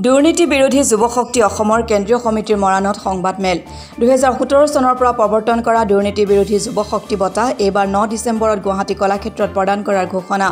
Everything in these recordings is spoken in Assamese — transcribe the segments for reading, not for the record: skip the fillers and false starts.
দুৰ্নীতি বিৰোধী যুৱ শক্তি অসমৰ কেন্দ্ৰীয় সমিতিৰ মৰাণত সংবাদমেল 2017 চনৰ পৰা প্ৰৱৰ্তন কৰা দুৰ্নীতি বিৰোধী যুৱ শক্তি বঁটা এইবাৰ 9 ডিচেম্বৰত গুৱাহাটী কলাক্ষেত্ৰত প্ৰদান কৰাৰ ঘোষণা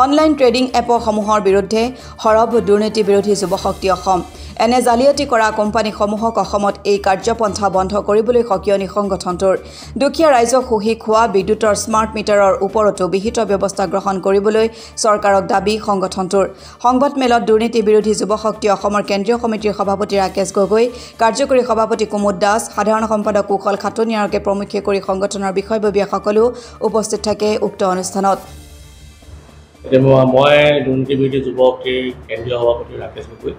অনলাইন ট্ৰেডিং এপসমূহৰ বিৰুদ্ধে সৰব দুৰ্নীতি বিৰোধী যুৱ শক্তি অসম এনে জালিয়াতি কৰা কোম্পানীসমূহক অসমত এই কাৰ্যপন্থা বন্ধ কৰিবলৈ সকিয়নি সংগঠনটোৰ দুখীয়া ৰাইজক সুহি খোৱা বিদ্যুতৰ স্মাৰ্ট মিটাৰৰ ওপৰতো বিহিত ব্যৱস্থা গ্ৰহণ কৰিবলৈ চৰকাৰক দাবী সংগঠনটোৰ সংবাদমেলত দুৰ্নীতি বিৰোধী যুৱ শক্তি অসমৰ কেন্দ্ৰীয় সমিতিৰ সভাপতি ৰাকেশ গগৈ কাৰ্যকৰী সভাপতি কুমুদ দাস সাধাৰণ সম্পাদক কুশল খাটনিয়াৰকে প্ৰমুখ্যে কৰি সংগঠনৰ বিষয়ববীয়া সকলো উপস্থিত থাকে উক্ত অনুষ্ঠানত মই দুৰ্নীতি বিৰোধী যুৱ শক্তিৰ কেন্দ্ৰীয় সভাপতি ৰাকেশ গগৈ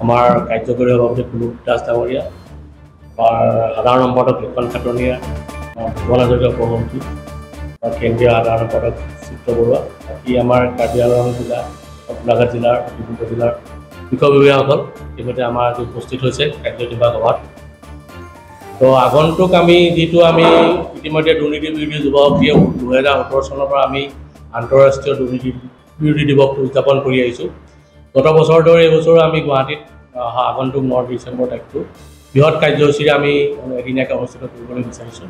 আমাৰ কাৰ্যকৰী সভাপতি কুমুদ দাস ডাঙৰীয়া সাধাৰণ সম্পাদক কুশল খাটনিয়া ভুৱন হাজৰিকা সভাপতি কেন্দ্ৰীয় সাধাৰণ সম্পাদক চিত্ৰ বৰুৱা বাকী আমাৰ কাৰ্বি আংলং জিলা গোলাঘাট জিলাৰ বিভিন্ন জিলাৰ বিষয়ববীয়াসকল ইতিমধ্যে আমাৰ আজি উপস্থিত হৈছে কাৰ্যনিৰ্বাহক সভাত তো আগন্তুক আমি যিটো আমি ইতিমধ্যে দুৰ্নীতি বিৰোধী যুৱ শক্তিয়ে 2017 চনৰ পৰা আমি আন্তঃৰাষ্ট্ৰীয় দুৰ্নীতি বিৰোধী দিৱস উদযাপন কৰি আহিছোঁ গত বছৰ দৰে এই বছৰো আমি গুৱাহাটীত আগন্তুক 9 ডিচেম্বৰ তাৰিখটো বৃহৎ কাৰ্যসূচীৰে আমি এদিনীয়াকৈ অনুষ্ঠিত কৰিবলৈ বিচাৰিছোঁ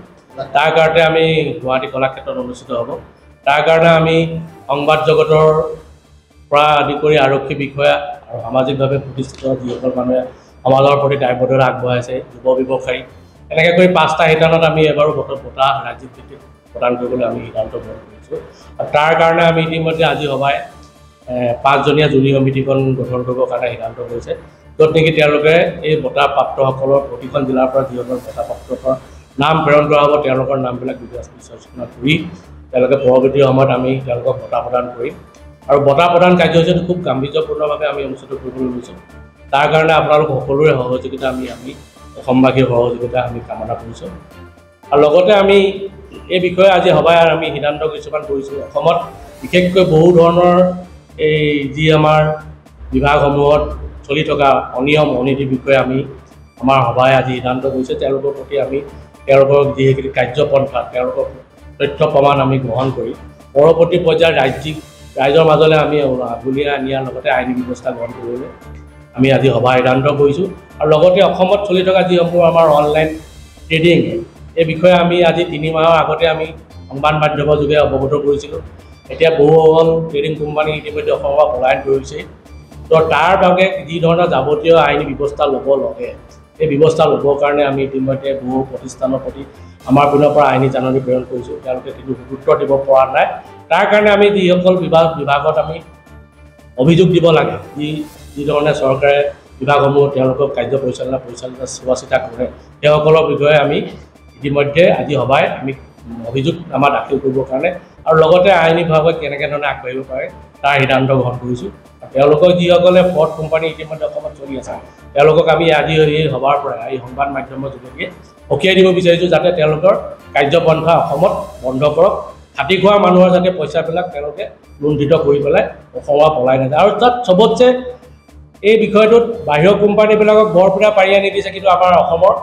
তাৰ কাৰণে আমি গুৱাহাটী কলাক্ষেত্ৰত অনুষ্ঠিত হ'ব তাৰ কাৰণে আমি সংবাদ জগতৰ পৰা আদি কৰি আৰক্ষী বিষয়া আৰু সামাজিকভাৱে প্ৰতিষ্ঠিত যিসকল মানুহে সমাজৰ প্ৰতি দায়বদ্ধতা আগবঢ়াইছে যুৱ ব্যৱসায়ী এনেকৈ কৰি 5টা শিতানত আমি এবাৰো বঁটা ৰাজ্যিক ভিত্তিত প্ৰদান কৰিবলৈ আমি সিদ্ধান্ত গ্ৰহণ কৰিছোঁ আৰু তাৰ কাৰণে আমি ইতিমধ্যে আজি সভাই 5জনীয়া জুৰি সমিতিখন গঠন কৰিবৰ কাৰণে সিদ্ধান্ত কৰিছে য'ত নেকি তেওঁলোকে এই বঁটা প্ৰাপ্তসকলৰ প্ৰতিখন জিলাৰ পৰা যিসকল বঁটা প্ৰাপ্তৰ নাম প্ৰেৰণ কৰা হ'ব তেওঁলোকৰ নামবিলাক বিবেচনা কৰি তেওঁলোকে পৰৱৰ্তী সময়ত আমি তেওঁলোকক বঁটা প্ৰদান কৰিম আৰু বঁটা প্ৰদান কাৰ্যসূচীটো খুব গাম্ভীৰ্যপূৰ্ণভাৱে আমি অনুষ্ঠিত কৰিবলৈ লৈছোঁ তাৰ কাৰণে আপোনালোক সকলোৰে সহযোগিতা আমি অসমবাসীৰ সহযোগিতা আমি কামনা কৰিছোঁ আৰু লগতে আমি এই বিষয়ে আজি সভাই আমি সিদ্ধান্ত কিছুমান কৰিছোঁ অসমত বিশেষকৈ বহু ধৰণৰ এই যি আমাৰ বিভাগসমূহত চলি থকা অনিয়ম অনীতিৰ বিষয়ে আমি আমাৰ সভাই আজি সিদ্ধান্ত কৰিছে তেওঁলোকৰ প্ৰতি আমি তেওঁলোকৰ যিখিনি কাৰ্যপন্থা তেওঁলোকৰ তথ্য প্ৰমাণ আমি গ্ৰহণ কৰি পৰৱৰ্তী পৰ্যায়ত ৰাইজৰ মাজলৈ আমি আগুলিয়াই নিয়াৰ লগতে আইনী ব্যৱস্থা গ্ৰহণ কৰিবলৈ আমি আজি সভা সিদ্ধান্ত কৰিছোঁ আৰু লগতে অসমত চলি থকা যিসমূহ আমাৰ অনলাইন ট্ৰেডিং এই বিষয়ে আমি আজি 3 মাহৰ আগতে আমি সংবাদ মাধ্যমৰ যোগে অৱগত কৰিছিলোঁ এতিয়া বহুসকল ট্ৰেডিং কোম্পানী ইতিমধ্যে অসমৰ পৰা পলায়ন কৰিছে তো তাৰ বাবে যি ধৰণৰ যাৱতীয় আইনী ব্যৱস্থা ল'ব লাগে এই ব্যৱস্থা ল'বৰ কাৰণে আমি ইতিমধ্যে বহু প্ৰতিষ্ঠানৰ প্ৰতি আমাৰ পিনৰ পৰা আইনী জাননী প্ৰেৰণ কৰিছোঁ তেওঁলোকে কিন্তু গুৰুত্ব দিব পৰা নাই তাৰ কাৰণে আমি যিসকল বিভাগত আমি অভিযোগ দিব লাগে যি ধৰণে চৰকাৰে বিভাগসমূহ তেওঁলোকক কাৰ্য পৰিচালনা চোৱা চিতা কৰে সেইসকলৰ বিষয়ে আমি ইতিমধ্যে আজি সভাই আমি অভিযোগ আমাৰ দাখিল কৰিবৰ কাৰণে আৰু লগতে আইনী বিভাগে কেনেকৈ ধৰণে আগবাঢ়িব পাৰে তাৰ সিদ্ধান্ত গ্ৰহণ কৰিছোঁ তেওঁলোকৰ যিসকলে ফ্ৰড কোম্পানী ইতিমধ্যে অসমত চলি আছে তেওঁলোকক আমি আজি এই সভাৰ পৰা এই সংবাদ মাধ্যমৰ যোগেদি সকীয়াই দিব বিচাৰিছোঁ যাতে তেওঁলোকৰ কাৰ্যপন্থা অসমত বন্ধ কৰক খাটি খোৱা মানুহৰ যাতে পইচাবিলাক তেওঁলোকে লুণ্ঠিত কৰি পেলাই অসমৰ পলাই নাযায় আৰু তাত চবতছে এই বিষয়টোত বাহিৰৰ কোম্পানীবিলাকক বৰপীৰা পাৰি আনি দিছে কিন্তু আমাৰ অসমৰ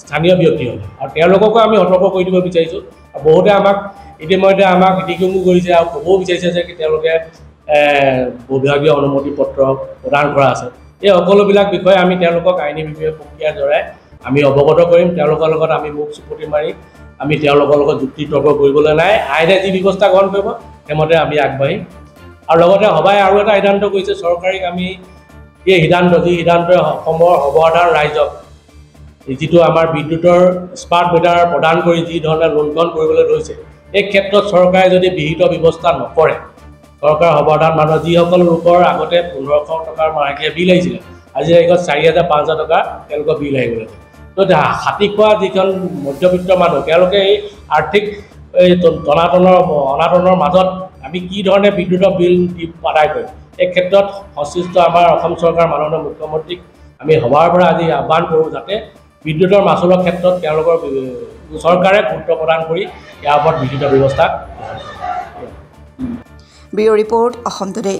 স্থানীয় ব্যক্তি হ'ল আৰু তেওঁলোককো আমি সতৰ্ক কৰি দিব বিচাৰিছোঁ আৰু বহুতে আমাক ইতিমধ্যে আমাক ইতিকিমো কৰিছে আৰু ক'বও বিচাৰিছে যে তেওঁলোকে বিভাগীয় অনুমতি পত্ৰ প্ৰদান কৰা আছে এই সকলোবিলাক বিষয়ে আমি তেওঁলোকক আইনী প্ৰক্ৰিয়াৰ দ্বাৰাই আমি অৱগত কৰিম তেওঁলোকৰ লগত আমি মুখ চুপতি মাৰি আমি তেওঁলোকৰ লগত যুক্তি তৰ্ক কৰিবলৈ নাই আইনে যি ব্যৱস্থা গ্ৰহণ কৰিব সেইমতে আমি আগবাঢ়িম আৰু লগতে সভাই আৰু এটা সিদ্ধান্ত কৰিছে চৰকাৰীক আমি এই সিদ্ধান্তই অসমৰ সৰ্বসাধাৰণ ৰাইজক যিটো আমাৰ বিদ্যুতৰ স্মাৰ্ট মিটাৰ প্ৰদান কৰি যি ধৰণে লুণ্ঠন কৰিবলৈ লৈছে এই ক্ষেত্ৰত চৰকাৰে যদি বিহিত ব্যৱস্থা নকৰে চৰকাৰ সৰ্বসাধাৰণ মানুহ যিসকল লোকৰ আগতে 1500 টকাৰ মাহেকীয়া বিল আহিছিলে আজি তাৰিখত 4000 5000 টকা তেওঁলোকৰ বিল আহি গ'লে তো হাতী খোৱা যিখন মধ্যবিত্ত মানুহ তেওঁলোকে এই আৰ্থিক এই অনাটনৰ মাজত আমি কি ধৰণে বিদ্যুতৰ বিল আদায় কৰিম এই ক্ষেত্ৰত সংশ্লিষ্ট আমাৰ অসম চৰকাৰ মাননীয় মুখ্যমন্ত্ৰীক আমি সভাৰ পৰা আজি আহ্বান কৰোঁ যাতে বিদ্যুতৰ মাচুলৰ ক্ষেত্ৰত তেওঁলোকৰ চৰকাৰে গুৰুত্ব প্ৰদান কৰি ইয়াৰ ওপৰত বিহিত ব্যৱস্থা ব্যুৰ ৰিপৰ্ট অসম টুডে।